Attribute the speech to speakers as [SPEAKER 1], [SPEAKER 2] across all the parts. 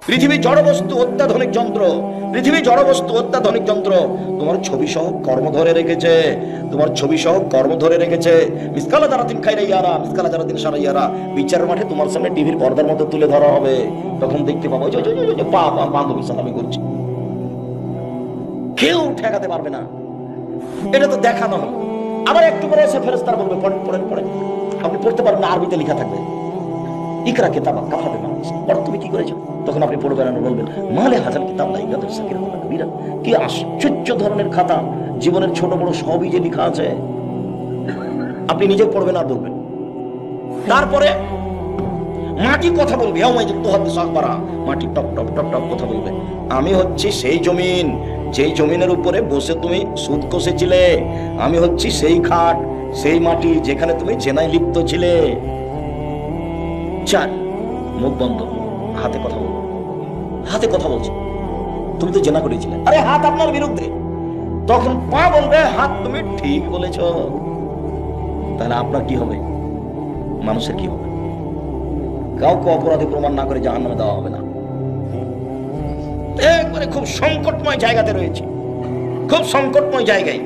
[SPEAKER 1] পৃথিবী জড়বস্তু, অত্যাধুনিক যন্ত্র। পৃথিবী জড়বস্তু, অত্যাধুনিক যন্ত্র। তোমার ছবি সহ কর্ম ধরে রেখেছে, তোমার ছবি সহ কর্ম ধরে রেখেছে। মিসকালা জারাতিন খাইরাইয়ারা, মিসকালা জারাতিন শারাইয়ারা। বিচারের মাঠে তোমার সামনে টিভির পর্দার মতো তুলে ধরা হবে, তখন দেখতে পাবো যে পা বান্ধবীর সাথে আমি করছি, কেউ ঠেকাতে পারবে না। এটা তো দেখানো হলো। আবার একটু পরে এসে ফেরেশতারা বলবে পড়েন পড়েন পড়েন। আপনি পড়তে পারবেন না, আরবিতে লেখা থাকবে ইকরা কিতাবা কাফা বিমা পড়ো, তুমি কি করেছো? তখন আপনি পড়বেন আর বলবেন মালে হাজার কিতাব লা ইয়াদুর সাকিরা ওয়ালা কবিরা। কি আশ্চর্য ধরনের খাতা, জীবনের ছোট বড় সবই যে লেখা আছে। আপনি নিজে পড়বেন আর বলবেন। তারপরে মাটি কথা বলবে, মাটি টপ টপ টপ টপ কথা বলবে। আমি হচ্ছি সেই জমিন, যেই জমিনের উপরে বসে তুমি সুদ কষেছিলে। আমি হচ্ছি সেই খাট, সেই মাটি যেখানে তুমি জেনায় লিপ্ত ছিলে। চার, মুখ বন্ধ, হাতে কথা বলবো। হাতে কথা বলছে, তুমি তো জেনা করেছিলে, আরে হাত আপনার বিরুদ্ধে। তখন পা বলবে হাত তুমি ঠিক বলেছ। তাহলে আপনার কি হবে? মানুষের কি হবে? কাউকে অপরাধী প্রমাণ না করে জাহান্নামে দেওয়া হবে না। একবারে খুব সংকটময় জায়গাতে রয়েছে, খুব সংকটময় জায়গায়।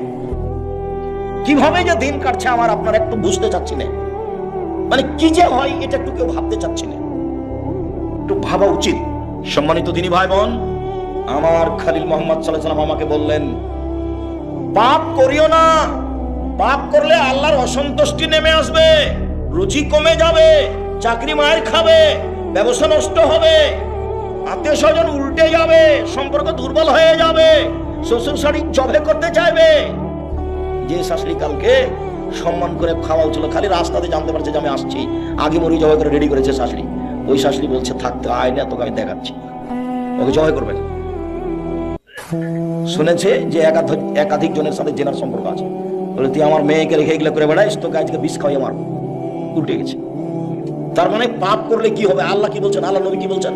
[SPEAKER 1] কিভাবে যে দিন কাটছে আমার আপনার একটু বুঝতে চাচ্ছি না। মানে কি যে হয় এটা একটু কেউ ভাবতে চাচ্ছি না, একটু ভাবা উচিত। সম্মানিত দিনী ভাই বোন, আমার খলিল মুহাম্মদ সাল্লাল্লাহু আলাইহি ওয়াসাল্লাম আমাকে বললেন পাপ করিও না। পাপ করলে আল্লাহর অসন্তুষ্টি নেমে আসবে, রুচি কমে যাবে, চাকরি মায়ের খাবে, ব্যবসা নষ্ট হবে, আত্মীয় স্বজন উল্টে যাবে, সম্পর্ক দুর্বল হয়ে যাবে, শ্বশুর শাশুড়ি জবে করতে চাইবে। যে শাশুড়ি কালকে সম্মান করে খাওয়া হচ্ছিল, খালি রাস্তাতে জানতে পারছে যে আমি আসছি, আগে মরি জবাই করে রেডি করেছে শাশুড়ি। ওই শাশুড়ি বলছে থাকতে আয় না, তোকে আমি দেখাচ্ছি, ওকে জবাই করবেন। শুনেছে যে একাধিক জনের সাথে জেনার সম্পর্ক আছে, বলে তুই আমার মেয়েকে রেখে এগুলো করে বেড়াইস, তোকে আজকে বিষ খাওয়াই আমার। উল্টে গেছে। তার মানে পাপ করলে কি হবে? আল্লাহ কি বলছেন, আল্লাহ নবী কি বলছেন?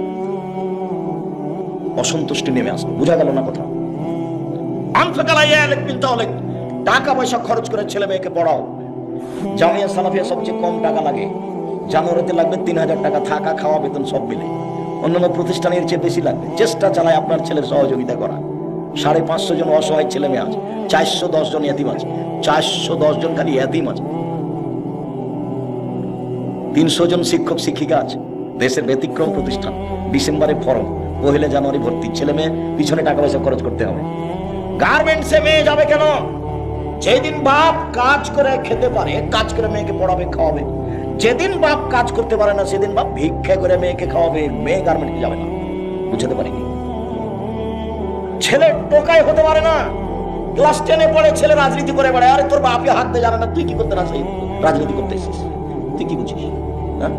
[SPEAKER 1] অসন্তুষ্টি নেমে আসবে। বুঝা গেল না কথা? টাকা পয়সা খরচ করে ছেলে মেয়েকে পড়াও। জামিয়া সালাফিয়া সবচেয়ে কম টাকা লাগে, জানুয়ারিতে লাগবে 3000 টাকা, থাকা খাওয়া বেতন সব মিলে। অন্যান্য প্রতিষ্ঠানের চেয়ে বেশি লাগবে। চেষ্টা চালায় আপনার ছেলের সহযোগিতা করা। 550 জন অসহায় ছেলে মেয়ে আছে, 410 জন এতিম আছে, 410 জন খালি এতিম আছে, 300 জন শিক্ষক শিক্ষিকা আছে। দেশের ব্যতিক্রম প্রতিষ্ঠান, ডিসেম্বরে ফরম, 1 জানুয়ারি ভর্তি। ছেলে মেয়ে পিছনে টাকা পয়সা খরচ করতে হবে। গার্মেন্টসে মেয়ে যাবে কেন? যেদিন বাপ কাজ করে খেতে পারে, কাজ করে মেয়েকে পড়াবে খাওয়াবে। যেদিন বাপ কাজ করতে পারে না, সেদিন বাপ ভিক্ষা করে মেয়েকে খাওয়াবে। মেয়ে গার্মেন্টে যাবে না। বুঝতে পারিনি? ছেলে টোকাই হতে পারে না। ক্লাস 10-এ পড়ে ছেলে রাজনীতি করে বেড়ায়। আরে তোর বাপে হাত দিয়ে জানে না, তুই কি করতে না রাজনীতি করতে এসেছিস? তুই কি বুঝিস? হ্যাঁ,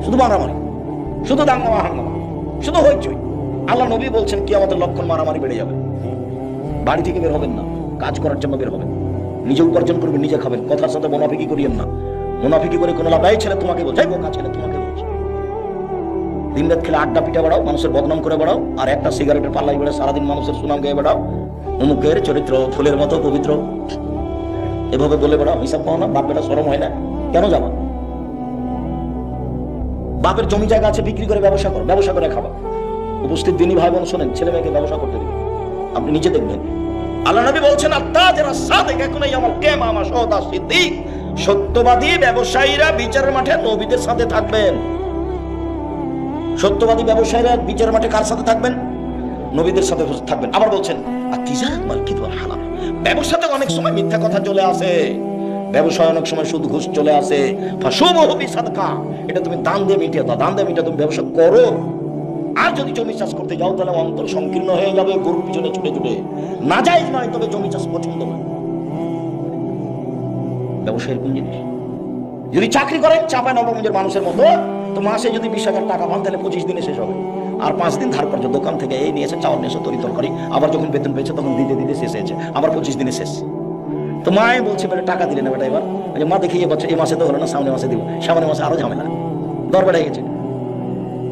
[SPEAKER 1] শুধু মারামারি, শুধু দাঙ্গামা হাঙ্গামা, শুধু হইচই। আল্লাহ নবী বলছেন কিয়ামতের লক্ষণ মারামারি বেড়ে যাবে। বাড়ি থেকে বের হবেন না, কাজ করার জন্য বের হবেন। নিজে উপার্জন করবেন, নিজে খাবেন। কথার সাথে মুনাফিকি করিয়েন না। মুনাফিকি করে কোনো লাভ নাই। ছেলে তোমাকে বলছে, বোকা ছেলে তোমাকে বলছে। দিনরাত খেলে আড্ডা পিঠা বেড়াও, মানুষের বদনাম করে বেড়াও, আর একটা সিগারেটের পাল্লাই বেড়ে সারাদিন মানুষের সুনাম গেয়ে বেড়াও। অমুকের চরিত্র ফুলের মতো পবিত্র, এভাবে বলে বেড়াও। হিসাব পাও না? বাপ বেটা শরম হয় না? কেন যাবা? বাপের জমি জায়গা আছে, বিক্রি করে ব্যবসা করো, ব্যবসা করে খাবা। উপস্থিত দিনী ভাই বোন শোনেন, ছেলে মেয়েকে ব্যবসা করতে দিন। আপনি নিজে দেখবেন। আল্লাহ নবী বলছেন আত্তাজিরা সাদিক একুনা ইয়াউমাল কিয়ামা শাহুদা সিদ্দিক। সত্যবাদী ব্যবসায়ীরা বিচারের মাঠে নবীদের সাথে থাকবেন। সত্যবাদী ব্যবসায়ীরা বিচারের মাঠে কার সাথে থাকবেন? নবীদের সাথে থাকবেন। আবার বলছেন আতিজারাত মাল কিদু ওয়াল হালাল। ব্যবসাতে অনেক সময় মিথ্যা কথা চলে আসে, ব্যবসায় অনেক সময় সুদ ঘুষ চলে আসে। ফাশুবহু বিসাদকা, এটা তুমি দান দিয়ে মিটিয়ে দাও। দান দিয়ে মিটিয়ে তুমি ব্যবসা করো। আর যদি জমি চাষ করতে যাও তাহলে অন্তর সংকীর্ণ হয়ে যাবে, গরুর পিছনে ছুটে ছুটে। নাজায়েজ নয়, তবে জমি চাষ পছন্দ নয়। ব্যবসা এরকম জিনিস। যদি চাকরি করেন চাঁপাইনবাবগঞ্জের মানুষের মতো, তো মাসে যদি 20,000 টাকা পান তাহলে 25 দিনে শেষ হবে। আর 5 দিন ধার কর্য, দোকান থেকে এই নিয়ে এসে চাউল নিয়ে এসে তরি তরকারি, আবার যখন বেতন পেয়েছে তখন দিতে দিতে শেষ হয়েছে, আবার 25 দিনে শেষ। তো মায়ে বলছে বেটা টাকা দিলে না বেটা এবার। মা দেখি এই মাসে তো হলো না, সামনে মাসে দিব। সামনে মাসে আরো ঝামেলা, দর বেড়ে গেছে।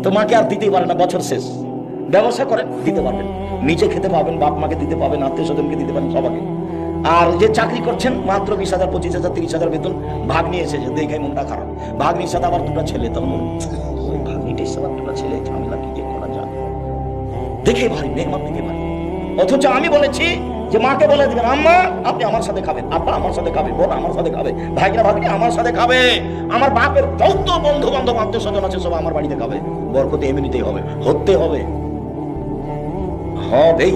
[SPEAKER 1] তো মাকে আর দিতেই পারে না, বছর শেষ। ব্যবসা করেন, দিতে পারবেন, নিজে খেতে পাবেন, বাপ মাকে দিতে পাবেন, আত্মীয় স্বজনকে দিতে পারেন, সবাইকে। আর যে চাকরি করছেন মাত্র 20,000, 25,000, 30,000 বেতন, ভাগ নিয়ে এসেছে, দেখে মনটা খারাপ। ভাগ নিয়ে সাথে আবার 2টা ছেলে, তখন ওই ভাগ নিতে সাথে 2টা ছেলে, ঝামেলা কি যে করা যায়। দেখে ভারী, মেহমান দেখে ভারী। অথচ আমি বলেছি যে মাকে বলে দিবেন, আম্মা আপনি আমার সাথে খাবেন, আব্বা আমার সাথে খাবে, বোন আমার সাথে খাবে, ভাইরা ভাগ্নি আমার সাথে খাবে, আমার বাপের যত বন্ধু বান্ধব আত্মীয় স্বজন আছে সব আমার বাড়িতে খাবে। বরকত এমনিতেই হবে, হতে হবে, হবেই।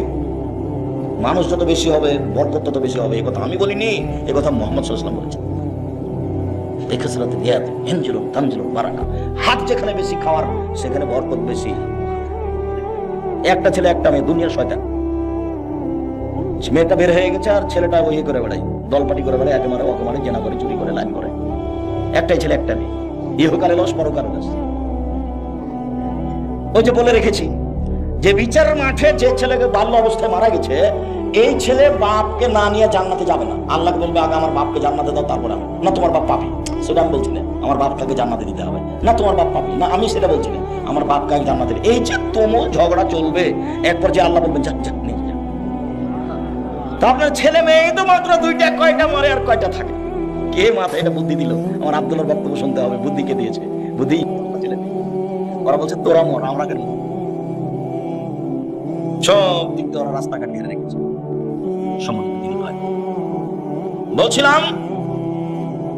[SPEAKER 1] মানুষ যত বেশি হবে বরকত তত বেশি হবে। একথা আমি বলিনি, একথা মুহাম্মদ সাল্লাল্লাহু আলাইহি ওয়াসাল্লাম বলেছেন। একাসরাতে নিয়াত ইনজিলুন তানজিলুন বারাকা। হাত যেখানে বেশি খাওয়ার সেখানে বরকত বেশি। একটা ছেলে একটা মেয়ে, দুনিয়ার শয়তান। মেয়েটা বের হয়ে গেছে আর ছেলেটা ওই করে বেড়ায়, দলপাটি করে বেড়ায়, একে মারে ওকে মারে, জেনা করে, চুরি করে, লাইন করে। একটাই ছেলে একটা মেয়ে, ইহকালে লস পরকালে লস। ওই যে বলে রেখেছি যে বিচারের মাঠে যে ছেলেকে বাল্য অবস্থায় মারা গেছে, এই ছেলে বাপকে না নিয়ে জান্নাতে যাবে না। আল্লাহকে বলবে আগে আমার বাপকে জান্নাতে দাও, তারপর আমি। না তোমার বাপ পাপী, সেটা আমি বলছি না, আমার বাপটাকে জান্নাতে দিতে হবে। না তোমার বাপ পাপী, না আমি সেটা বলছি না, আমার বাপকে আগে জান্নাতে। এই যে তুমুল ঝগড়া চলবে, একবার যে আল্লাহ বলবেন যাক যাক নিয়ে যা। তো আপনার ছেলে মেয়ে তো মাত্র দুইটা, কয়টা মরে আর কয়টা থাকে? কে মাথায় এটা বুদ্ধি দিল? আমার আব্দুল্লাহর বক্তব্য শুনতে হবে, বুদ্ধি কে দিয়েছে? বুদ্ধি ছেলে মেয়ে। ওরা বলছে তোরা মর, আমরা কেন? সব দিক দিয়ে ওরা রাস্তাঘাট ঘিরে রেখেছে। বলছিলাম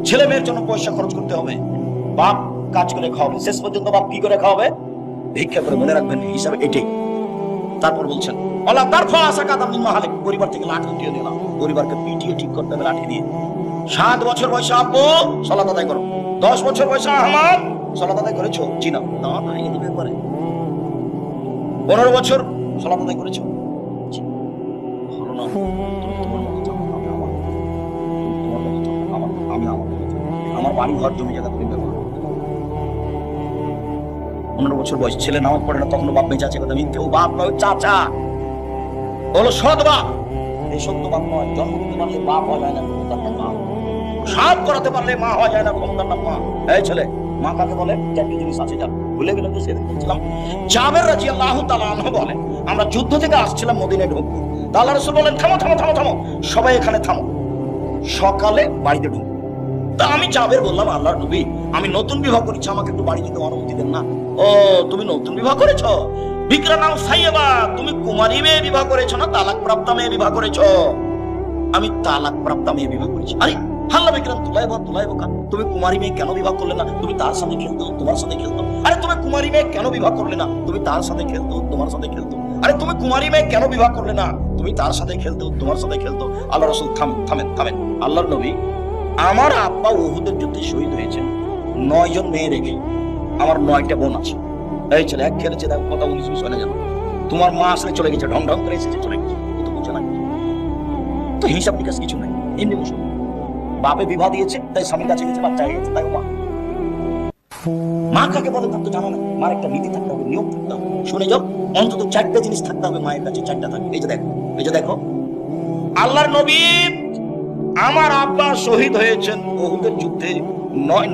[SPEAKER 1] ছেলে মেয়ের জন্য পয়সা খরচ করতে হবে, বাপ কাজ করে খাওয়াবে। শেষ পর্যন্ত বাপ কি করে খাওয়াবে? ভিক্ষা করে। মনে রাখবেন হিসাবে এটাই। তারপর বলছেন আল্লাহ তারফা আসা কাদা মিন মাহালিক, পরিবার থেকে লাঠি উঠিয়ে দিলাম, পরিবারকে পিটিয়ে ঠিক করতে হবে লাঠি দিয়ে। 7 বছর বয়সে আব্বু সালাত আদায় করো, 10 বছর বয়সে আহমদ সালাত আদায় করেছো? জি না। না এই দিবে করে। 15 বছর সালাত আদায় করেছো? হলো না। তুমি তোমার মতো যাও, আমি আমার মতো। তোমার মতো যাও, আমি আমার মতো যাও। আমার বাড়ি ঘর জমি জায়গা তুমি ব্যবহার করতে পারো। 15 বছর বয়স, ছেলে নামাজ পড়ে না, তখনও বাপ বেঁচে আছে। কথা মিথ্যে। ও বাপ নয়, চাচা হলো সৎ বাপ। এই সত্য বাপ নয়। জন্ম দিতে পারলে বাপ হওয়া যায় না, ক্ষমতার নাম মা। সাপ করাতে পারলে মা হওয়া যায় না, ক্ষমতার নাম মা। এই ছেলে, মা কাকে বলে? 4টি জিনিস আছে, যা ভুলে গেলাম তো সেদিন বলছিলাম। জাবের রাদিয়াল্লাহু তাআলা আনহু বলেন, আমরা যুদ্ধ থেকে আসছিলাম, মদিনায় ঢুকবো। আল্লাহ রাসূল বলেন থামো থামো থামো থামো, সবাই এখানে থামো, সকালে বাড়িতে ঢুকবো। তা আমি জাবের বললাম, আল্লাহর নবী আমি নতুন বিবাহ করেছি, আমাকে একটু বাড়ি যেতে অনুমতি দেন না। ও তুমি নতুন বিবাহ করেছো? বিকরা নাও সাইয়্যিবা, তুমি কুমারী মেয়ে বিবাহ করেছো না তালাক প্রাপ্তা মেয়ে বিবাহ করেছো? আমি তালাক প্রাপ্তা মেয়ে বিবাহ করেছি। আরে হাল্লা বিকরাম তুলাইবা কা, তুমি কুমারী মেয়ে কেন বিবাহ করলে না? তুমি তার সাথে খেলতো, তোমার সাথে খেলতো। আরে তুমি কুমারী মেয়ে কেন বিবাহ করলে না? তুমি তার সাথে খেলতো, তোমার সাথে খেলতো। আরে তুমি কুমারী মেয়ে কেন বিবাহ করলে না? তুমি তার সাথে খেলতো, তোমার সাথে খেলতো। আল্লাহ রাসূল থামেন। আল্লাহর নবী, আমার আব্বা উহুদের যুদ্ধে শহীদ হয়েছেন 9 জন মেয়ে রেখে, আমার 9টা বোন আছে। এই ছেলে এক খেলেছে, দেখো কথা 19 হয় না জানো। তোমার মা আসলে চলে গেছে, ঢং ঢং করে এসেছে, চলে গেছে, তো বুঝো না। তো হিসাব নিকাশ কিছু নাই, এমনি বসো। বাপে বিবাহ দিয়েছে, তাই স্বামীর কাছে গেছে, বাচ্চা হয়ে গেছে, তাই মা। মা কাকে বলে তার তো জানো না। মার একটা নীতি থাকতে হবে, নিয়ম থাকতে হবে। শুনে যাও, অন্তত 4টা জিনিস থাকতে হবে মায়ের কাছে, 4টা থাকবে। এই যে দেখো আল্লাহর নবী, আমার আব্বা শহীদ হয়েছেন উহুদের যুদ্ধে,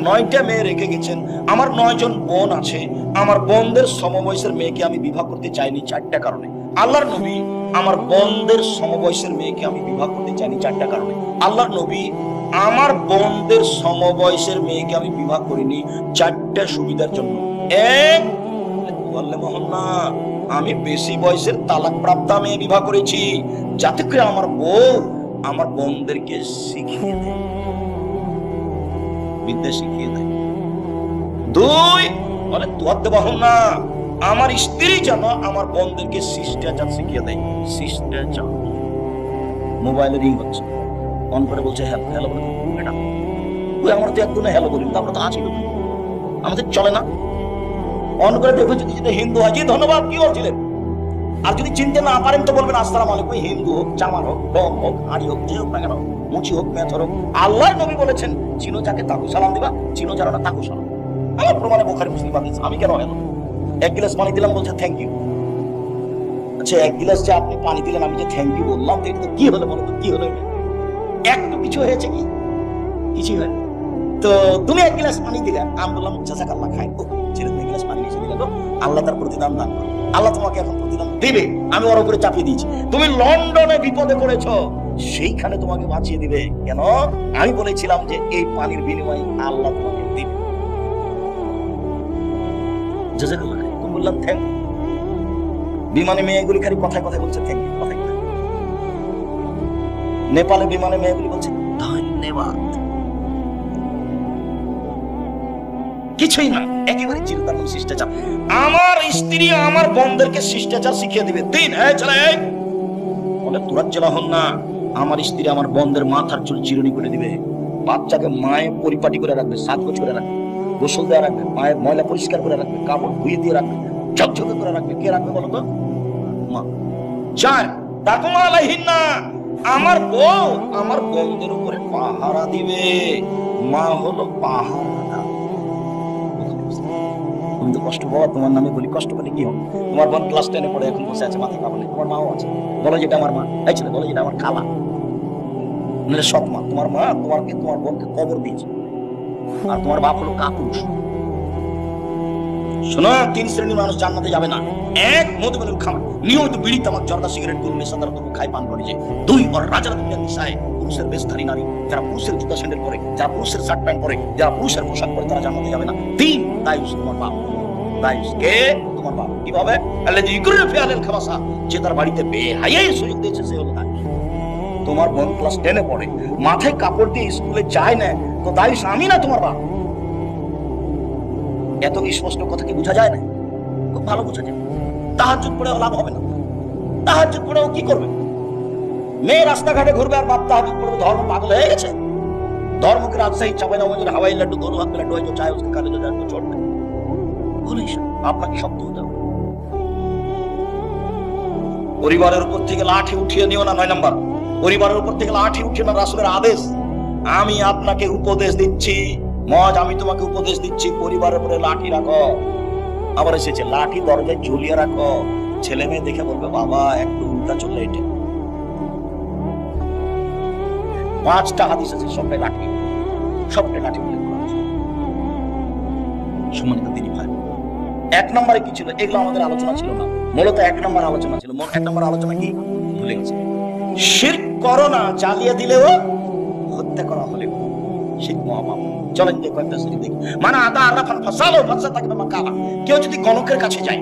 [SPEAKER 1] 9টা মেয়ে রেখে গেছেন। আমার 9 জন বোন আছে, আমার বোনদের সমবয়সের মেয়েকে আমি বিবাহ করতে চাইনি 4টা কারণে। আল্লাহর নবী, আমার বোনদের সমবয়সের মেয়েকে আমি বিবাহ করতে চাইনি 4টা কারণে। আল্লাহর নবী, আমার বোনদের সমবয়সের মেয়েকে আমি বিবাহ করিনি 4টা সুবিধার জন্য। এক, বললে মোহন্না, আমি বেশি বয়সের তালাক প্রাপ্তা মেয়ে বিবাহ করেছি, যাতে করে আমার বউ আমার বোনদেরকে শিখিয়ে দেয়, বিদ্যা শিখিয়ে দেয়। 2, বলে তুয়াদ্দে বাহুন্না, আমার স্ত্রী যেন আমার বোনদেরকে শিষ্টাচার শিখিয়ে দেয়। শিষ্টাচার। মোবাইলে রিং হচ্ছে, অন করে বলছে হ্যালো বলে এটা। ওই আমরা তো একদম হ্যালো বলি, আমরা তো আছি, আমাদের চলে না। অন করে দেখো, যদি হিন্দু হয়, জি ধন্যবাদ, কি বলছিলেন? আর যদি চিনতে না পারেন তো বলবেন আসসালামু আলাইকুম। হিন্দু হোক, চামার হোক, ডম হোক, হাড়ি হোক, যে হোক না কেন, মুচি হোক, মেথর হোক, আল্লাহর নবী বলেছেন চিনো যাকে তাকে সালাম দিবা, চিনো যারা না তাকে সালাম। আমার প্রমাণে বুখারী মুসলিম হাদিস। আমি কেন হলো 1 গ্লাস পানি দিলাম, বলছে থ্যাংক ইউ। আচ্ছা 1 গ্লাস যে আপনি পানি দিলেন, আমি যে থ্যাংক ইউ বললাম, এটা তো কি হলো বলো তো, কি হলো? একটু কিছু হয়েছে কি? কিছুই হয়। তো তুমি 1 গ্লাস পানি দিলে, আমি বললাম জাযাকাল্লাহ খাই। ছেলে তুমি 1 গ্লাস পানি নিয়ে দিলে, আল্লাহ তার প্রতিদান দান করে। আল্লাহ তোমাকে এখন প্রতিদান দিবে, আমি ওর উপরে চাপিয়ে দিয়েছি। তুমি লন্ডনে বিপদে পড়েছো, সেইখানে তোমাকে বাঁচিয়ে দিবে। কেন? আমি বলেছিলাম যে এই পানির বিনিময়ে আল্লাহ তোমাকে দিবে। জাযাকাল্লাহ খাই, তুমি বললাম থ্যাংক। বিমানে মেয়েগুলি খালি কথায় কথায় বলছে থ্যাংক ইউ, কথায় কথায়। নেপালে বিমানে মেয়েগুলি বলছে ধন্যবাদ। কিছুই না, একেবারে চিন্তার শিষ্টাচার। আমার স্ত্রী আমার বোনদেরকে শিষ্টাচার শিখিয়ে দিবে। দিন বলে তুরাজ্জলা হন না, আমার স্ত্রী আমার বোনদের মাথার চুল চিরুনি করে দিবে, বাচ্চাকে মায়ে পরিপাটি করে রাখবে, সাজগোজ করে রাখবে, গোসল দেওয়া রাখবে, মায়ের ময়লা পরিষ্কার করে রাখবে, কাপড় ধুয়ে দিয়ে রাখবে, ঝকঝকে করে রাখবে। কে রাখবে বলো তো? মা। চার, তাকুমা আলাইহিন্না, আমার বউ আমার বোনদের উপরে পাহারা দিবে। মা হলো পাহারা। তুমি তো কষ্ট পাওয়া, তোমার নামে বলি, কষ্ট পেলে কি হবে? তোমার বোন ক্লাস 10-এ পড়ে এখন বসে আছে, মাথায় কাপড় নেই, তোমার মাও আছে, বলো যেটা আমার মা। এই ছেলে বলো যেটা আমার খালা, নাহলে সৎ মা। তোমার মা তোমাকে তোমার বোনকে কবর দিয়েছে, আর তোমার বাপ হলো কাপুরুষ। শোনো, 3 শ্রেণীর মানুষ জান্নাতে যাবে না। 1, মধুমেলের খাবার, নিয়মিত বিড়ি তামাক জর্দা সিগারেট গুল নেশাদার দ্রব্য খায়, পান করে যায়। 2, ওর রাজারা দুনিয়ার নিশায় পুরুষের বেশধারী নারী, যারা পুরুষের জুতা স্যান্ডেল পরে, যারা পুরুষের শার্ট প্যান্ট পরে, যারা পুরুষের পোশাক পরে, তারা জান্নাতে যাবে না। 3, দায়ুস তোমার বাপ। দায়ুস কে? তোমার বাপ। কিভাবে? আল্লাযী ইকরাহু ফি আহলিল খাবাসা, যে তার বাড়িতে বেহায়ার সুযোগ দিয়েছে, সে হলো দায়ুস। তোমার বোন ক্লাস 10-এ পড়ে, মাথায় কাপড় দিয়ে স্কুলে যায় না, তো দায়ুস আমি না তোমার বাপ। এত স্পষ্ট কথা কি বোঝা যায় না? খুব ভালো বোঝা যায়। তাহাজ্জুদ পড়েও লাভ হবে না। তাহাজ্জুদ পড়েও কি করবে? মেয়ে রাস্তাঘাটে ঘুরবে আর বাপ তাহাজ্জুদ পড়বে। ধর্ম পাগল হয়ে গেছে। धर्म के राजशाही चाबे ना मुझे हवाई लड्डू दोनों हाथ में लड्डू है जो चाहे उसके काले जो जाए तो छोड़ दे। बोले আপনাকে শব্দ হয়ে যাবে। পরিবারের উপর থেকে লাঠি উঠিয়ে নিও না। 9 নাম্বার, পরিবারের উপর থেকে লাঠি উঠিয়ে না, রাসূলের আদেশ। আমি আপনাকে উপদেশ দিচ্ছি, মজ আমি তোমাকে উপদেশ দিচ্ছি, পরিবারের উপরে লাঠি রাখো। আবার এসেছে লাঠি দরজায় ঝুলিয়ে রাখো, ছেলে মেয়ে দেখে বলবে বাবা একটু উল্টা চললে এটা। 5টা হাদিস আছে, সবটাই লাঠি, সবটাই লাঠি উল্লেখ করা আছে। সম্মানিত দিনী ভাই, 1 নম্বরে কি ছিল? এগুলো আমাদের আলোচনা ছিল না, মূলত 1 নম্বর আলোচনা ছিল। 1 নম্বর আলোচনা কি ভুলে গেছে? শিরক করো না, জ্বালিয়ে দিলেও হত্যা করা হলেও শিরক মহাপাপ। চলেন যে কয়েকটা শিরক দেখি। মানে আদা আরাফান ফাসালো ফাসা তাকবে মাকালা। কেউ যদি গণকের কাছে যায়,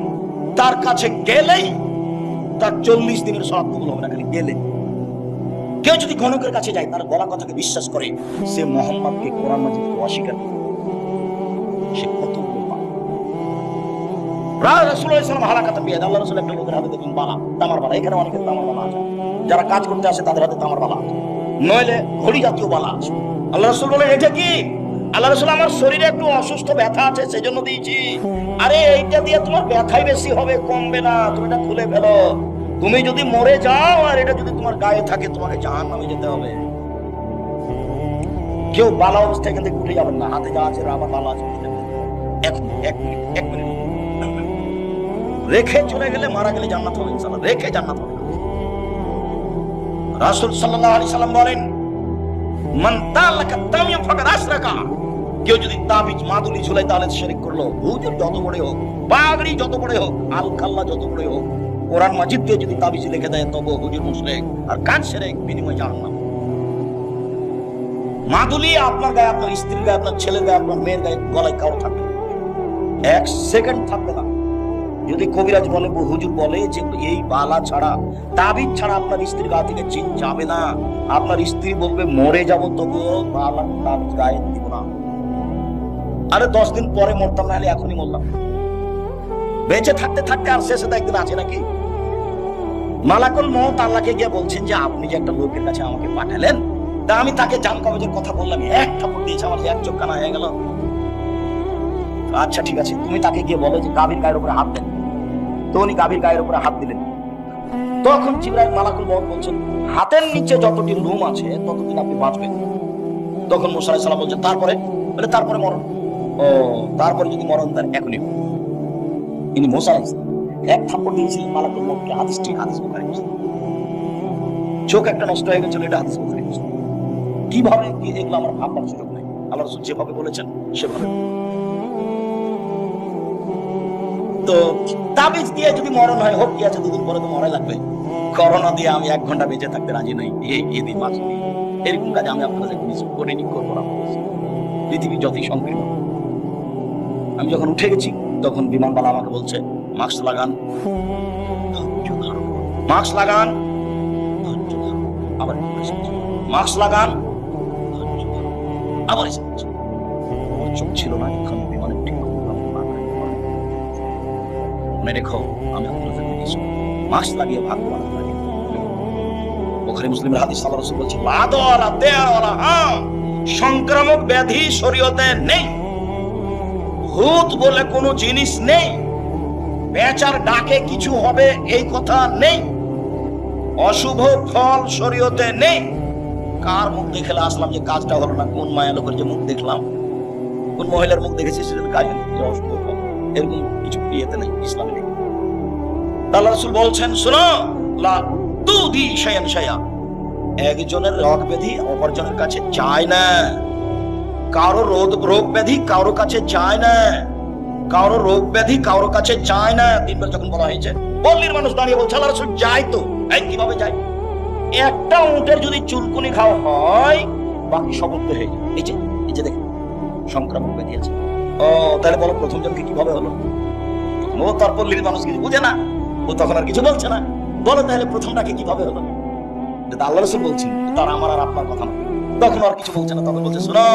[SPEAKER 1] তার কাছে গেলেই তার 40 দিনের সালাত কবুল হবে না, খালি গেলে। কেউ যদি গণকের কাছে যায়, তার বলা কথাকে বিশ্বাস করে, সে মুহাম্মদকে কোরআন মাজিদকে অস্বীকার করে, সে কত বড় পাপ। রাসূলুল্লাহ সাল্লাল্লাহু আলাইহি ওয়াসাল্লাম হালাকাতে বিয়ে, আল্লাহ রাসূল একটা লোকের হাতে দেখুন বালা, তামার বালা। এখানে অনেকের তামার বালা আছে, যারা কাজ করতে আসে তাদের হাতে তামার বালা আছে, নইলে ঘড়ি জাতীয় বালা আছে। আল্লাহ রাসূল বলেন এটা কি? আল্লাহ রাসূল আমার শরীরে একটু অসুস্থ ব্যথা আছে সেজন্য দিয়েছি। আরে এইটা দিয়ে তোমার ব্যথাই বেশি হবে, কমবে না, তুমি এটা খুলে ফেলো। তুমি যদি মরে যাও আর এটা যদি তোমার গায়ে থাকে, তোমাকে জাহান্নামে যেতে হবে। কেউ বালা অবস্থায় এখান থেকে উঠে যাবেন না, হাতে যা আছে আবার বালা আছে, এক মিনিট রেখে চলে গেলে, মারা গেলে জান্নাত হবে ইনশাআল্লাহ, রেখে জান্নাত হবে। রাসূল সাল্লাল্লাহু আলাইহি সাল্লাম বলেন মান তালাকা তামিম ফাকাদ আশরাকা, কেউ যদি তাবিজ মাদুলি ঝুলায় তাহলে শিরক করলো। হুজুর যত বড় হোক, পাগড়ি যত বড় হোক, আল খাল্লা যত বড় হোক, কোরআন মাজিদ দিয়ে যদি তাবিজ লিখে দেয় তবে হুজুর মুশরিক, আর কাজ শিরক, বিনিময় জাহান্নাম। মাদুলি আপনার গায়ে, আপনার স্ত্রীর গায়ে, আপনার ছেলের গায়ে, আপনার মেয়ের গায়ে, গলায় কারো থাকবে 1 সেকেন্ড থাকবে না। যদি কবিরাজ বলে, হুজুর বলে যে এই বালা ছাড়া, তাবিজ ছাড়া আপনার স্ত্রীর গা থেকে জিন যাবে না, আপনার স্ত্রী বলবে মরে যাব তবুও বালা তাবিজ গায়ে দিব না। আরে 10 দিন পরে মরতাম, না এখনই মরলাম। বেঁচে থাকতে থাকতে আর শেষে তো একদিন আছে নাকি? মালাকুল মউত আল্লাহকে গিয়ে বলছেন যে আপনি যে একটা লোকের কাছে আমাকে পাঠালেন, তা আমি তাকে জান কবজের কথা বললাম, 1 থাপ্পড় দিয়েছে, আমার 1 চোখ কানা হয়ে গেল। আচ্ছা ঠিক আছে, তুমি তাকে গিয়ে বলো যে গাভীর গায়ের উপরে হাত দেন। তো উনি গাভীর গায়ের উপরে হাত দিলেন। তখন জিবরাইল মালাকুল মউত বলছেন হাতের নিচে যতদিন রুম আছে ততদিন আপনি বাঁচবেন। তখন মুসা আলাইহিস সালাম বলছেন তারপরে? বলে তারপরে মরণ। ও তারপরে যদি মরণ দেন এখনই। ইনি মুসা আলাইহিস সালাম 1 থাপ্পড় দিয়েছিলেন মালাকুল মউতকে। হাদিস বুখারী মুসলিম। চোখ একটা নষ্ট হয়ে গেছিল, এটা হাদিস বুখারী মুসলিম। কিভাবে কি এগুলো আমার ভাববার সুযোগ নেই, আল্লাহ রাসূল যেভাবে বলেছেন সেভাবে। তো তাবিজ দিয়ে যদি মরণ হয়, হোক কি আছে, 2 দিন পরে তো মরাই লাগবে। করোনা দিয়ে আমি 1 ঘন্টা বেঁচে থাকতে রাজি নই, এই দিন মাস এরকম কাজে আমি আপনার কাছে কিছু করিনি, করবো না। পৃথিবী যতই সংকীর্ণ। আমি যখন উঠে গেছি তখন বিমানবালা আমাকে বলছে মাস্ক লাগান। মাস্ক লাগান, আবার মাস্ক লাগান, আবার চোখ ছিল না এখন বিমানে ঠিক মনে রেখো আমি মাস্ক লাগিয়ে ভাগ বানাতে লাগে। বুখারী মুসলিমের হাদিস আল্লাহ রাসূল বলেছেন লা দাওয়ালা দেওয়ালা সংক্রামক ব্যাধি শরীয়তে নেই, ভূত বলে কোনো জিনিস নেই, বেচার ডাকে কিছু হবে এই কথা নেই, অশুভ ফল শরীয়তে নেই। কার মুখ দেখে আসলাম যে কাজটা হলো না, কোন মায়া লোকের যে মুখ দেখলাম, কোন মহিলার মুখ দেখেছি সেটা কাজ অশুভ ফল, এরকম কিছু ইয়েতে নেই, ইসলামে নেই। আল্লাহ রাসূল বলছেন শোনো লা তুদি শায়ান শায়া, একজনের রোগ ব্যাধি অপরজনের কাছে যায় না, কারো রোগ ব্যাধি কারো কাছে যায় না, কারো রোগ ব্যাধি কারো কাছে যায় না। তিনবার যখন বলা হয়েছে পল্লীর মানুষ দাঁড়িয়ে বলছে আল্লাহ রাসূল যায় তো, এই কিভাবে যায়? একটা উটের যদি চুলকুনি খাওয়া হয় বাকি সব উঠতে হয়ে যায়। এই যে দেখেন সংক্রামক ব্যাধি আছে। ও তাহলে বলো প্রথম জনকে কিভাবে হলো? ও তার পল্লীর মানুষ কিছু বুঝে না, ও তখন আর কিছু বলছে না। বলো তাহলে প্রথমটাকে কিভাবে হলো? আল্লাহ রাসূল বলছেন তার আমার আর আপনার কথা না, তখন আর কিছু বলছে না, তখন বলছে শোনো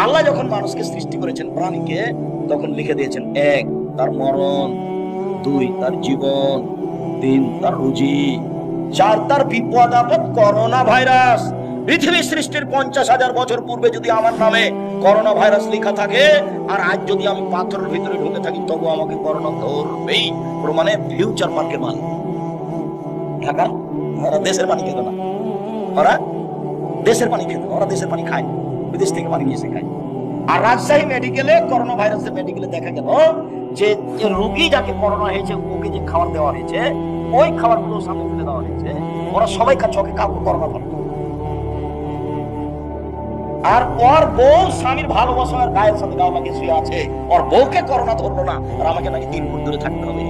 [SPEAKER 1] আল্লাহ যখন মানুষকে সৃষ্টি করেছেন প্রাণীকে তখন লিখে দিয়েছেন 1 তার মরণ, 2 তার জীবন, 3 তার রুজি, 4 তার বিপদ আপদ করোনা ভাইরাস। পৃথিবী সৃষ্টির 50,000 বছর পূর্বে যদি আমার নামে করোনা ভাইরাস লেখা থাকে আর আজ যদি আমি পাথরের ভিতরে ঢুকে থাকি তবু আমাকে করোনা ধরবেই। প্রমাণে ফিউচার পার্কের মাল ঢাকা, ওরা দেশের পানি খেত না, ওরা দেশের পানি খেত, ওরা দেশের পানি খায়, বিদেশ থেকে পানি নিয়ে এসে খায়। আর রাজশাহী মেডিকেলে করোনা ভাইরাসের মেডিকেলে দেখা গেল যে রোগী যাকে করোনা হয়েছে ওকে যে খাবার দেওয়া হয়েছে ওই খাবারগুলো সামনে তুলে দেওয়া হয়েছে, ওরা সবাই চোখে কাউকে করোনা ধরে। আর ওর বউ স্বামীর ভালোবাসার গায়ের সাথে গাও লাগিয়ে শুয়ে আছে, ওর বউকে করোনা ধরলো না আর আমাকে নাকি 3 ফুট দূরে থাকতে হবে।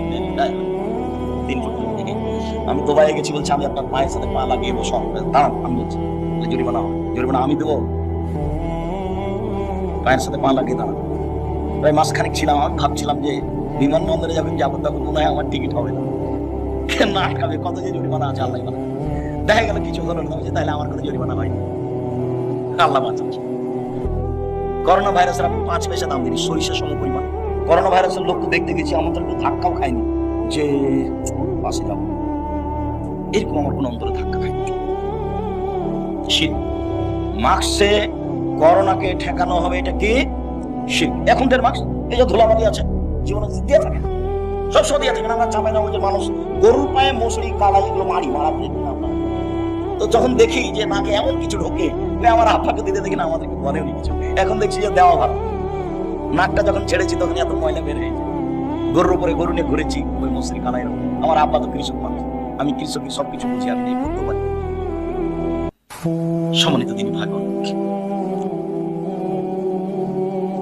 [SPEAKER 1] 3 ফুট দূরে থেকে আমি দুবাইয়ে গেছি, বলছি আমি আপনার মায়ের সাথে পা লাগিয়ে বসে দাঁড়ান, আমি বলছি জরিমানা আমি দেবো, পায়ের সাথে পা লাগিয়ে দাঁড়ান। প্রায় মাসখানেক ছিলাম, আমি ভাবছিলাম যে বিমানবন্দরে যখন যাবো তখন মনে হয় আমার টিকিট হবে না, না আটকাবে, কত যে জরিমানা আছে আল্লাহ জানে। দেখা গেল কিছু হলো না, তাহলে আমার কোনো জরিমানা হয়নি, আল্লাহ বাঁচাচ্ছে। করোনা ভাইরাসের আপনি 5 পয়সা দাম দিন, সরিষা সম পরিমাণ। করোনা ভাইরাসের লোক তো দেখতে গেছি, আমার তো একটু ধাক্কাও খায়নি যে পাশে যাবো, এরকম আমার কোনো অন্তরে ধাক্কা খায়নি। মাস্কে করোনাকে ঠেকানো হবে, এটা কি শিরক। এখন মাস্ক এই যে ধুলাবালি আছে জীবনে দিয়ে থাকে, সবসময় দিয়ে থাকে না, আমরা চাপাই না। ওই যে মানুষ গরুর পায়ে মশারি কালা এগুলো মারা তো যখন দেখি যে নাকে এমন কিছু ঢোকে, আমার আব্বাকে দিতে দেখি না, আমাদেরকে বলেও কিছু। এখন দেখছি যে দেওয়া ভালো, নাকটা যখন ছেড়েছি তখন এত ময়লা বের হয়েছে। গরুর উপরে গরু নিয়ে ঘুরেছি, ওই মশারি কালাই। আমার আব্বা তো কৃষক মানুষ, আমি কৃষক সবকিছু বুঝি, আমি এই করতে পারি। সম্মানিত দিন ভাগবত,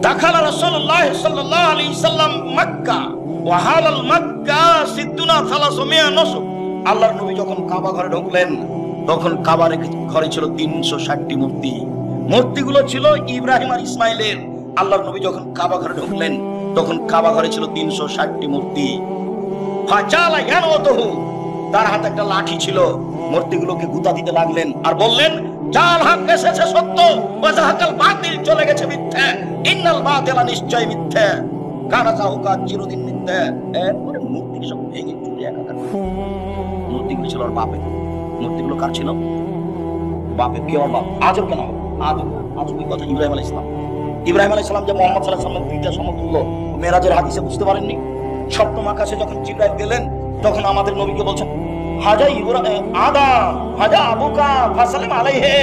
[SPEAKER 1] দাখাল রাসূলুল্লাহ সাল্লাল্লাহু আলাইহি সাল্লাম মক্কা ওয়া হালাল মক্কা সিদ্দুনা 300 নসব। আল্লাহর নবী যখন কাবা ঘরে ঢুকলেন তখন কাবার ঘরে ছিল 360টি মূর্তি। মূর্তিগুলো ছিল ইব্রাহিম আর ইসমাইলের। আল্লাহর নবী যখন কাবা ঘরে ঢুকলেন তখন কাবা ঘরে ছিল 360টি মূর্তি। ফাজালা ইয়ানওয়াতুহু, তার হাতে একটা লাঠি ছিল, মূর্তিগুলোকে গুতা দিতে লাগলেন আর বললেন জাল হক এসেছে সত্য, ওয়া যাহাকাল বাতিল চলে গেছে মিথ্যা, ইন্নাল বাতিলা নিশ্চয় মিথ্যা, কানা যাহুকা চিরদিন মিথ্যা। এরপরে মূর্তি সব ভেঙে চুরে একাকার। মূর্তিগুলো ছিল ওর বাপের। মূর্তিগুলো কার ছিল? বাপের। কে ওর বাপ? আজব কেন? আজব কথা। ইব্রাহিম আলাইহিস সালাম, ইব্রাহিম আলাইহিস সালাম যে মুহাম্মদ সাল্লাল্লাহু আলাইহি ওয়াসাল্লামের পিতা সমতুল্য, মেরাজের হাদিসে বুঝতে পারেননি? সপ্তম আকাশে যখন জিবরাইল গেলেন তখন আমাদের নবীকে বলছেন হাজা ইব্রাহিম আদম হাজা আবুকা ফাসালিম আলাইহি,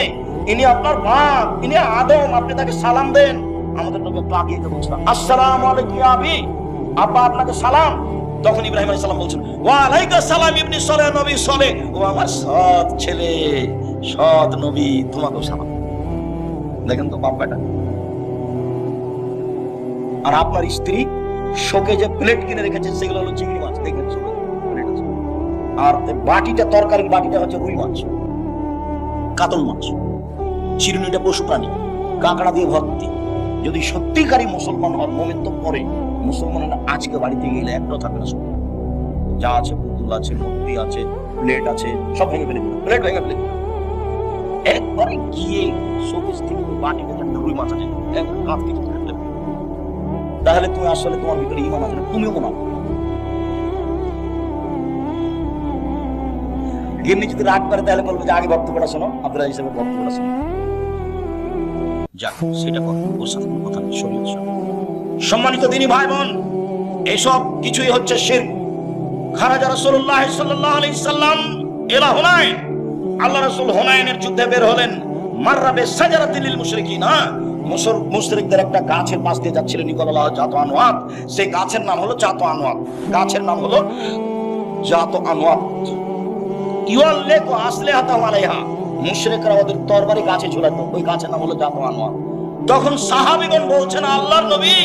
[SPEAKER 1] ইনি আপনার বাপ, ইনি আদম, আপনি তাকে সালাম দেন। আমাদের নবী একটু আগিয়ে গিয়ে বলছেন আসসালামু আলাইকুম ইয়া আবি, আব্বা আপনাকে সালাম। তখন ইব্রাহিম আলাইহিস সালাম বলছেন ওয়া আলাইকা সালাম ইবনে সালেহ, নবী সালেহ, ও আমার সৎ ছেলে, সৎ নবী, তোমাকেও সালাম। দেখেন তো বাপ বেটা। আর আপনার স্ত্রী শোকে যে প্লেট কিনে রেখেছে সেগুলো হলো চিংড়ি মাছ, দেখবেন শোকে প্লেট আছে। আর বাটিটা তরকারির বাটিটা হচ্ছে রুই মাছ, কাতল মাছ। চিরুনিটা পশু প্রাণী, কাঁকড়া দিয়ে ভর্তি। যদি সত্যিকারী মুসলমান হওয়ার মোমেন্ট পরে মুসলমানেরা আজকে বাড়িতে গেলে একটাও থাকবে না, যা আছে পুতুল আছে, মূর্তি আছে, প্লেট আছে, সব ভেঙে ফেলে দিবে, প্লেট ভেঙে ফেলে দিবে। একবারে গিয়ে শোকেস থেকে বাটিতে একটা রুই মাছ আছে, একবার কাঁধ কেটে ফেলে দিবে। তাহলে তুমি আসলে তোমার ভিতরে ঈমান আছে না, তুমিও না। এমনি যদি রাগ করে তাহলে বলবো যে আগে বক্তব্যটা শোনো, আপনারা হিসেবে বক্তব্যটা শোনো, যাক সেটা ওর সাথে কোনো কথা নেই। শরীয়ত সম্মানিত দিনী ভাই বোন, এইসব কিছুই হচ্ছে শিরক। খারাজা রাসূলুল্লাহ সাল্লাল্লাহু আলাইহি সাল্লাম ইলা হুনাইন, আল্লাহ রাসূল হুনাইনের যুদ্ধে বের হলেন। মাররা বিসাজারাতিল লিল মুশরিকিন, মুশরিকদের একটা গাছের পাশ দিয়ে যাচ্ছিলেন নিকোলাহ জাত আনওয়াত। সেই গাছের নাম হলো জাত আনওয়াত, গাছের নাম হলো জাত আনওয়াত। ইউআল্লাকু আসলিহাতাহু আলাইহা, মুশরিকরা ওদের তরবারি গাছে ঝুলাতো, ওই গাছের নাম হলো জাত আনওয়াত। তখন সাহাবীগণ বলছেন, আল্লাহর নবী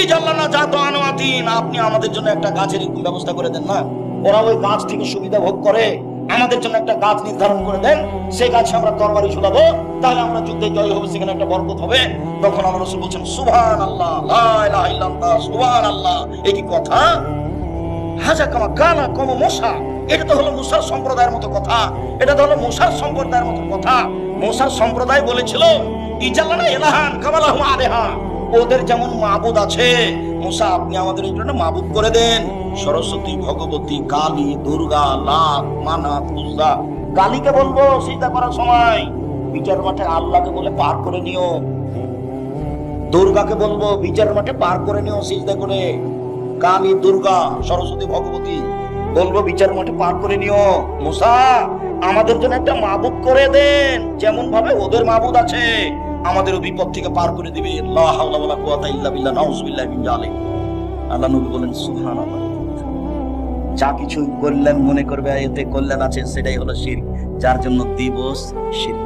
[SPEAKER 1] ইজাল্লানা জাত আনওয়াতিন, আপনি আমাদের জন্য একটা গাছের ব্যবস্থা করে দেন না। ওরা ওই গাছ থেকে সুবিধা ভোগ করে, আমাদের জন্য একটা গাছ নির্ধারণ করে দেন, সেই গাছে আমরা তরবারি ঝুলাবো, তাহলে আমরা যুদ্ধে জয় হবে, সেখানে একটা বরকত হবে। তখন আল্লাহ রাসূল বলছেন, সুবহানাল্লাহ, লা ইলাহা ইল্লাল্লাহ, সুবহানাল্লাহ। এই কি কথা? হাজা কামা কানা কম মুসা, এটা তো হলো মুসার সম্প্রদায়ের মতো কথা, এটা তো হলো মুসার সম্প্রদায়ের মতো কথা। মুসার সম্প্রদায় বলেছিল ইজাল্লানা ইলাহান কামালাহু আলাইহা, ওদের যেমন মাবুদ আছে, মুসা আপনি আমাদের জন্য মাবুদ করে দেন। সরস্বতী, ভগবতী, কালী, দুর্গা, লাত, মানাত, উজ্জা। কালীকে বলবো সিজদা করার সময় বিচার মাঠে আল্লাহকে বলে পার করে নিও, দুর্গাকে বলবো বিচার মাঠে পার করে নিও সিজদা করে। কালী, দুর্গা, সরস্বতী, ভগবতী বলবো বিচার মাঠে পার করে নিও। মুসা আমাদের জন্য একটা মাবুদ করে দেন, যেমন ভাবে ওদের মাবুদ আছে, আমাদেরও বিপদ থেকে পার করে দিবে। লা হাওলা ওয়ালা কুওয়াতা ইল্লা বিল্লাহ, নাউযুবিল্লাহি মিন যালিক। আল্লাহ নবী বলেন, সুবহানাল্লাহ, যা কিছু করলেন মনে করবে এতে কল্যাণ আছে, সেটাই হলো শিরক। যার জন্য দিবস শিরক,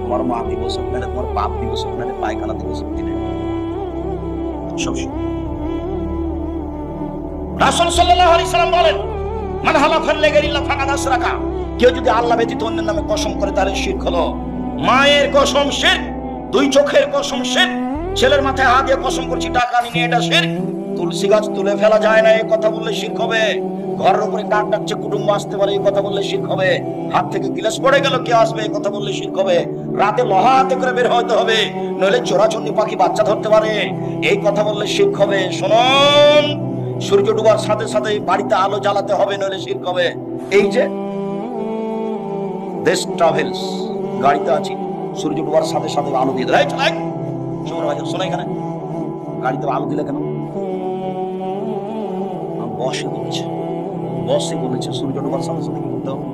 [SPEAKER 1] তোমার মা দিবস হোক না, তোমার বাপ দিবস হোক না, পায়খানা দিবস হোক না, সব শিরক। রাসূল সাল্লাল্লাহু আলাইহি সাল্লাম বলেন, মান হালাফা লিগাইরিল্লাহ ফাকাদ আশরাকা, কেউ যদি আল্লাহ ব্যতীত অন্যের নামে কসম করে তাহলে শিরক হলো। মায়ের কসম শিরক, দুই চোখের কসম শিরক, ছেলের মাথায় হাত দিয়ে কসম করছি টাকা নিয়ে, এটা শিরক। তুলসী গাছ তুলে ফেলা যায় না, এই কথা বললে শিরক হবে। ঘরের উপরে কাক ডাকছে, কুটুম্ব আসতে পারে, এই কথা বললে শিরক হবে। হাত থেকে গিলাস পড়ে গেল, কে আসবে, এই কথা বললে শিরক হবে। রাতে লোহা হাতে করে বের হতে হবে, নইলে চোরাচুন্নি পাখি বাচ্চা ধরতে পারে, এই কথা বললে শিরক হবে। শুনুন, সূর্য ডুবার সাথে সাথে বাড়িতে আলো জ্বালাতে হবে, নইলে শিরক হবে। এই যে দেশ ট্রাভেলস, গাড়িতে আছি, সূর্য ডুবার সাথে সাথে আলো দিয়ে দেয়, চালাই চোর বাজার, শোনা এখানে গাড়িতে আলো দিলে কেন? বসে বলেছে, বসে বলেছে সূর্য ডুবার সাথে সাথে কি করতে হবে,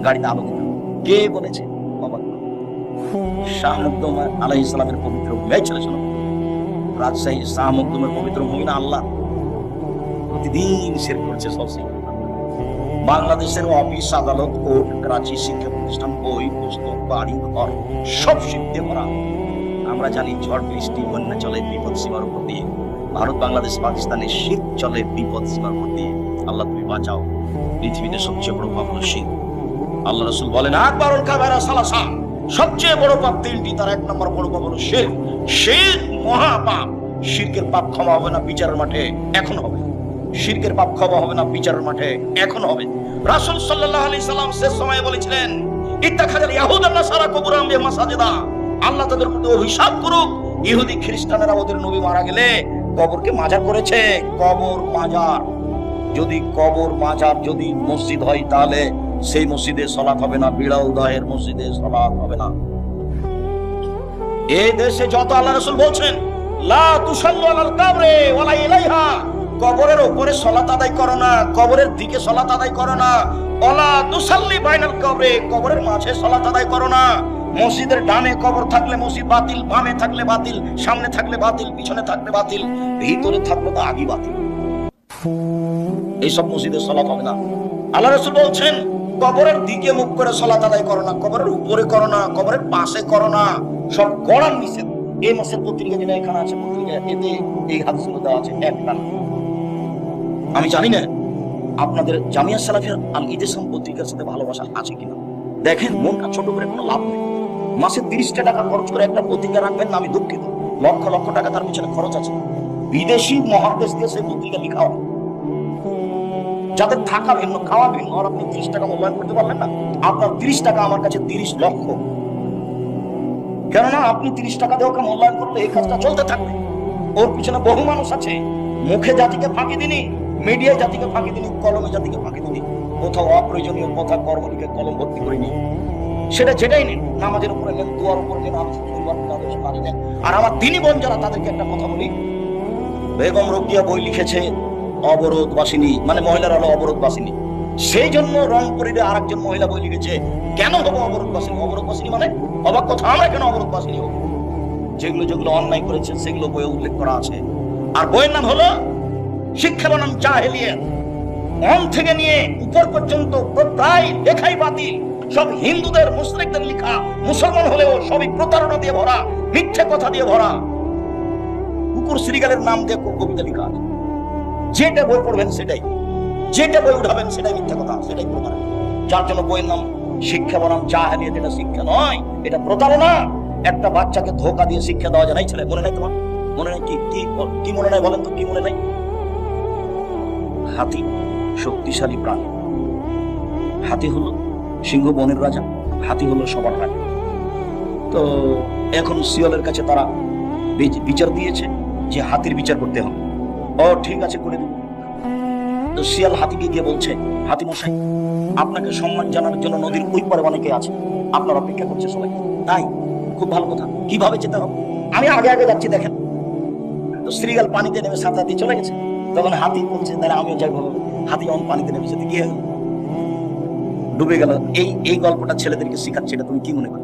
[SPEAKER 1] গাড়িতে আলো দিতে। কে বলেছে? বাবা শাহ মখদুম আলাইহিস সালামের পবিত্র ভূমি ছিল, রাজশাহী শাহ মখদুমের পবিত্র ভূমি না? আল্লাহ প্রতিদিন শের করছে সব। বাংলাদেশের অফিস, আদালত, কোর্ট, করাচি, শিক্ষা প্রতিষ্ঠান, বই, পুস্তক, বাড়ি, ঘর সব শিখতে করা। আমরা জানি ঝড় বৃষ্টি বন্যা চলে বিপদ সীমার উপর দিয়ে, ভারত বাংলাদেশ পাকিস্তানের শীত চলে বিপদ সীমার উপর দিয়ে। আল্লাহ তুমি বাঁচাও। পৃথিবীতে সবচেয়ে বড় পাপ হলো শিরক। আল্লাহ রাসূল বলেন, আকবারুল কাবায়রা সালাসা, সবচেয়ে বড় পাপ তিনটি, তার এক নম্বর বড় পাপ হলো শিরক। শিরক মহা পাপ। শিরকের পাপ ক্ষমা হবে না বিচারের মাঠে, এখন হবে। শিরকের পাপ ক্ষমা হবে না বিচারের মাঠে, এখন হবে। রাসূল সাল্লাল্লাহু আলাইহি সাল্লাম শেষ সময়ে বলেছিলেন, ইত্তাখাযাল ইয়াহুদান নাসারা কুবুরাম বিমাসাজিদা, আল্লাহ তাদের প্রতি অভিশাপ করুক, ইহুদি খ্রিস্টানেরা ওদের নবী মারা গেলে কবরকে মাজার করেছে। কবর মাজার, যদি কবর মাজার যদি মসজিদ হয়, তাহলে সেই মসজিদে সালাত হবে না, বিড়াল দহের মসজিদে সালাত হবে না। এই দেশে যত আল্লাহ রাসূল বলছেন, লা তুসাল্লু আলাল কাবরে ওয়ালা ইলাইহা, কবরের উপরে সালাত আদায় করো না, কবরের দিকে সালাত আদায় করো না। ওয়ালা তুসাল্লি বাইনাল কবরে, কবরের মাঝে সালাত আদায় করো না। মসজিদের ডানে কবর থাকলে মসজিদ বাতিল, বামে থাকলে বাতিল, সামনে থাকলে বাতিল, পিছনে থাকলে বাতিল, ভিতরে থাকলে তো আগেই বাতিল। এইসব মসজিদে সালাত হবে না। আল্লাহ রাসূল বলছেন, কবরের দিকে মুখ করে সালাত আদায় করো না, কবরের উপরে করো না, কবরের পাশে করো না, সব করার নিষেধ। এই মাসের পত্রিকা যেটা এখানে আছে, পত্রিকা এতে এই হাদিসগুলো দেওয়া আছে, একটা না। আমি জানি না আপনাদের জামিয়া সালাফিয়া আল ইতিসাম পত্রিকার সাথে ভালোবাসা আছে কিনা। দেখেন, মনটা ছোট করে কোনো লাভ নেই। মাসে 30টা টাকা খরচ করে একটা পত্রিকা রাখবেন না, আমি দুঃখিত। লক্ষ লক্ষ টাকা তার পিছনে খরচ আছে। বিদেশি মহাদেশ দিয়ে সেই পত্রিকা লেখা হয়, যাদের থাকা ভিন্ন, খাওয়া ভিন্ন। আর আপনি 30 টাকা মূল্যায়ন করতে পারলেন না? আপনার 30 টাকা আমার কাছে 30 লক্ষ। কেননা আপনি 30 টাকা দিয়ে ওকে মূল্যায়ন করলে এই কাজটা চলতে থাকবে। ওর পিছনে বহু মানুষ আছে। মুখে জাতিকে ফাঁকি দিনি, মিডিয়ায় জাতিকে ফাঁকি দিনি, কলমে জাতিকে ফাঁকি দিনি। কোথাও অপ্রয়োজনীয় কথা কর্ম লিখে কলম ভর্তি করিনি। সেটা যেটাই নেন, নামাজের উপরে নেন, দোয়ার উপরে নেন, আলোচনা নেন। আর আমার দিনী বোন যারা, তাদেরকে একটা কথা বলি, বেগম রোকেয়া বই লিখেছে অবরোধবাসিনী, মানে মহিলারা হলো অবরোধবাসিনী। সেই জন্য রংপুরের আরেকজন মহিলা বই লিখেছে, কেন হবো অবরোধবাসিনী? অবরোধবাসিনী মানে অবাক কথা, আমরা কেন অবরোধবাসিনী হবো? যেগুলো যেগুলো অন্যায় করেছে সেগুলো বইয়ে উল্লেখ করা আছে। আর বইয়ের নাম হলো শিক্ষা বনাম জাহেলিয়াত। অন থেকে নিয়ে উপর পর্যন্ত প্রায় লেখাই বাতিল, সব হিন্দুদের মুশরিকদের লেখা। মুসলমান হলেও সবই প্রতারণা দিয়ে ভরা, মিথ্যে কথা দিয়ে ভরা। কুকুর শ্রীগালের নাম দিয়ে কবিতা লেখা আছে। যেটা বই পড়বেন সেটাই, যেটা বই উঠাবেন সেটাই মিথ্যে কথা, সেটাই প্রতারণা। যার জন্য বইয়ের নাম শিক্ষা বনাম জাহেলিয়াত। এটা শিক্ষা নয়, এটা প্রতারণা। একটা বাচ্চাকে ধোকা দিয়ে শিক্ষা দেওয়া যায় না। ছেলে মনে নাই তোমার? মনে নাই? কি মনে নাই বলেন তো, কি মনে নাই? হাতি শক্তিশালী প্রাণী। হাতি হলো সিংহ বনের রাজা, হাতি হলো সবার রাজা। তো এখন শিয়ালের কাছে তারা বিচার দিয়েছে যে হাতির বিচার করতে হবে। ও ঠিক আছে, করে দেব। তো শিয়াল হাতিকে গিয়ে বলছে, হাতি মশাই, আপনাকে সম্মান জানানোর জন্য নদীর ওই পারে অনেকে আছে, আপনার অপেক্ষা করছে সবাই। তাই? খুব ভালো কথা। কিভাবে যেতে হবে? আমি আগে আগে যাচ্ছি, দেখেন। তো শ্রীগাল পানিতে নেমে সাঁতার দিয়ে চলে গেছে। তখন হাতি বলছে, তাহলে আমিও যাই। ভালো। হাতি যখন পানিতে নেমে যেতে গিয়ে ডুবে গেল। এই গল্পটা ছেলেদেরকে শিখাচ্ছে, এটা তুমি কি মনে করো?